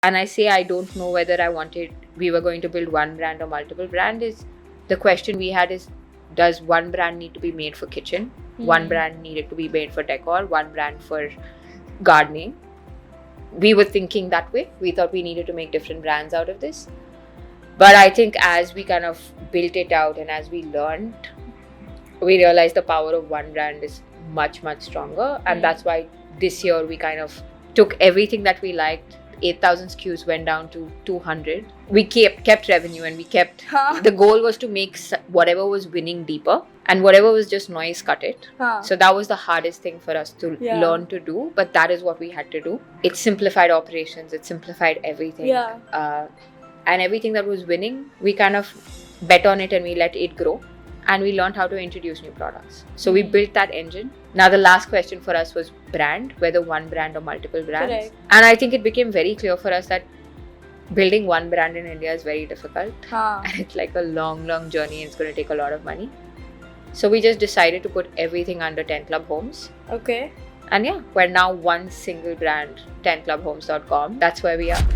And I say I don't know whether we were going to build one brand or multiple brand. Is the question we had is, does one brand need to be made for kitchen? One brand needed to be made for decor, one brand for gardening. We were thinking that way. We thought we needed to make different brands out of this. But I think as we kind of built it out and as we learned, we realized the power of one brand is much, much stronger. And that's why this year we kind of took everything that we liked. 8,000 SKUs went down to 200. We kept revenue, and we kept... The goal was to make whatever was winning deeper, and whatever was just noise, cut it. So that was the hardest thing for us to learn to do, but that is what we had to do. It simplified operations, it simplified everything. And everything that was winning, we kind of bet on it and we let it grow. And we learned how to introduce new products. So we built that engine. Now the last question for us was brand, whether one brand or multiple brands. Correct. And I think it became very clear for us that building one brand in India is very difficult. And it's like a long, long journey, and it's going to take a lot of money. So we just decided to put everything under 10ClubHomes. Okay. And yeah, we're now one single brand, 10ClubHomes.com. That's where we are.